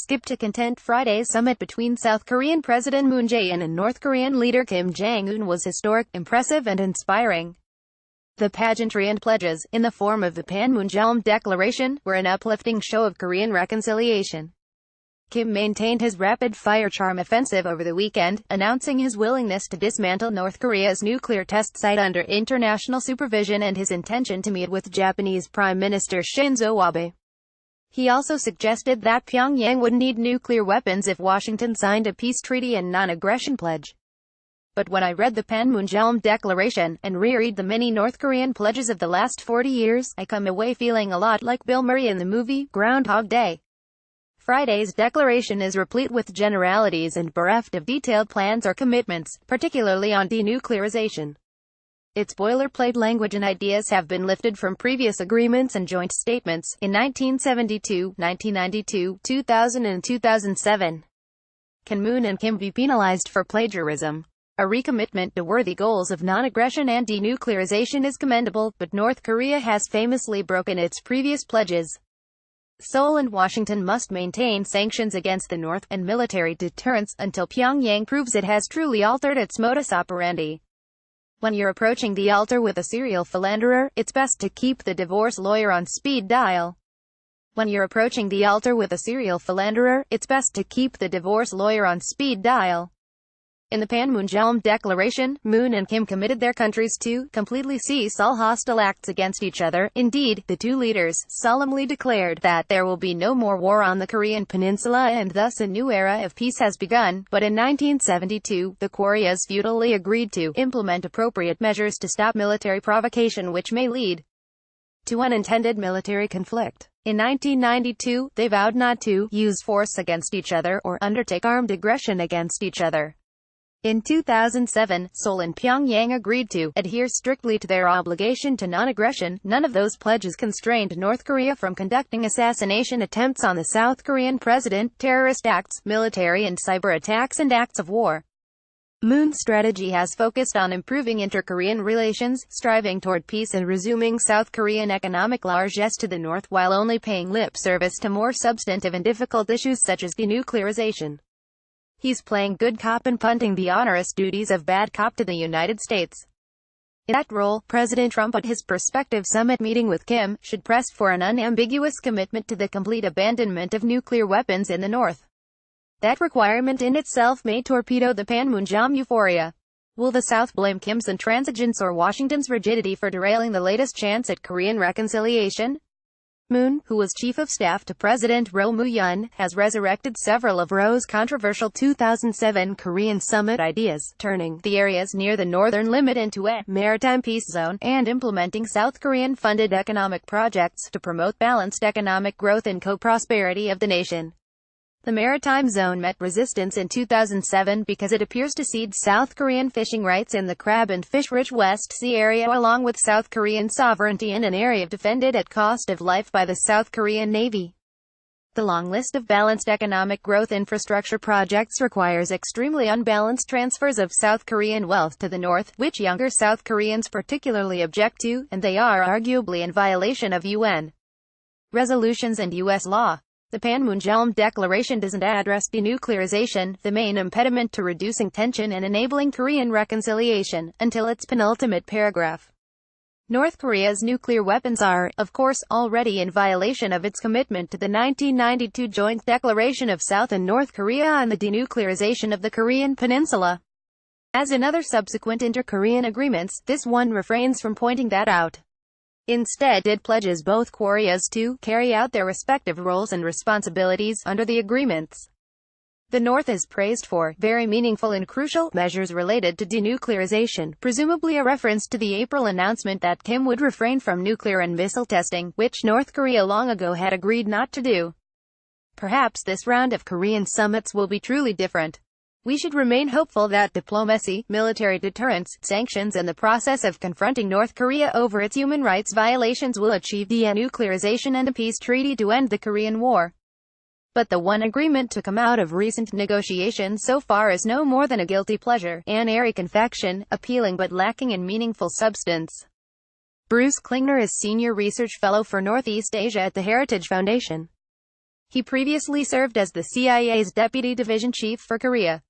skip to content. Friday's summit between South Korean President Moon Jae-in and North Korean leader Kim Jong-un was historic, impressive and inspiring. The pageantry and pledges, in the form of the Panmunjom Declaration, were an uplifting show of Korean reconciliation. Kim maintained his rapid-fire charm offensive over the weekend, announcing his willingness to dismantle North Korea's nuclear test site under international supervision and his intention to meet with Japanese Prime Minister Shinzo Abe. He also suggested that Pyongyang would need nuclear weapons if Washington signed a peace treaty and non-aggression pledge. But when I read the Panmunjom Declaration, and reread the many North Korean pledges of the last 40 years, I come away feeling a lot like Bill Murray in the movie Groundhog Day. Friday's declaration is replete with generalities and bereft of detailed plans or commitments, particularly on denuclearization. Its boilerplate language and ideas have been lifted from previous agreements and joint statements, in 1972, 1992, 2000 and 2007. Can Moon and Kim be penalized for plagiarism? A recommitment to worthy goals of non-aggression and denuclearization is commendable, but North Korea has famously broken its previous pledges. Seoul and Washington must maintain sanctions against the North, and military deterrence, until Pyongyang proves it has truly altered its modus operandi. When you're approaching the altar with a serial philanderer, it's best to keep the divorce lawyer on speed dial. When you're approaching the altar with a serial philanderer, it's best to keep the divorce lawyer on speed dial. In the Panmunjom Declaration, Moon and Kim committed their countries to completely cease all hostile acts against each other. Indeed, the two leaders solemnly declared that there will be no more war on the Korean peninsula and thus a new era of peace has begun. But in 1972, the Koreas futilely agreed to implement appropriate measures to stop military provocation which may lead to unintended military conflict. In 1992, they vowed not to use force against each other or undertake armed aggression against each other. In 2007, Seoul and Pyongyang agreed to adhere strictly to their obligation to non-aggression. None of those pledges constrained North Korea from conducting assassination attempts on the South Korean president, terrorist acts, military and cyber attacks and acts of war. Moon's strategy has focused on improving inter-Korean relations, striving toward peace and resuming South Korean economic largesse to the north while only paying lip service to more substantive and difficult issues such as denuclearization. He's playing good cop and punting the onerous duties of bad cop to the United States. In that role, President Trump at his prospective summit meeting with Kim should press for an unambiguous commitment to the complete abandonment of nuclear weapons in the North. That requirement in itself may torpedo the Panmunjom euphoria. Will the South blame Kim's intransigence or Washington's rigidity for derailing the latest chance at Korean reconciliation? Moon, who was chief of staff to President Roh Moo-hyun, has resurrected several of Roh's controversial 2007 Korean summit ideas, turning the areas near the northern limit into a maritime peace zone, and implementing South Korean-funded economic projects to promote balanced economic growth and co-prosperity of the nation. The maritime zone met resistance in 2007 because it appears to cede South Korean fishing rights in the crab and fish-rich West Sea area along with South Korean sovereignty in an area defended at cost of life by the South Korean Navy. The long list of balanced economic growth infrastructure projects requires extremely unbalanced transfers of South Korean wealth to the North, which younger South Koreans particularly object to, and they are arguably in violation of UN resolutions and U.S. law. The Panmunjom Declaration doesn't address denuclearization, the main impediment to reducing tension and enabling Korean reconciliation, until its penultimate paragraph. North Korea's nuclear weapons are, of course, already in violation of its commitment to the 1992 Joint Declaration of South and North Korea on the denuclearization of the Korean peninsula. As in other subsequent inter-Korean agreements, this one refrains from pointing that out. Instead, it pledges both Koreas to carry out their respective roles and responsibilities under the agreements. The North is praised for very meaningful and crucial measures related to denuclearization, presumably a reference to the April announcement that Kim would refrain from nuclear and missile testing, which North Korea long ago had agreed not to do. Perhaps this round of Korean summits will be truly different. We should remain hopeful that diplomacy, military deterrence, sanctions and the process of confronting North Korea over its human rights violations will achieve denuclearization and a peace treaty to end the Korean War. But the one agreement to come out of recent negotiations so far is no more than a guilty pleasure, an airy confection, appealing but lacking in meaningful substance. Bruce Klingner is Senior Research Fellow for Northeast Asia at the Heritage Foundation. He previously served as the CIA's Deputy Division Chief for Korea.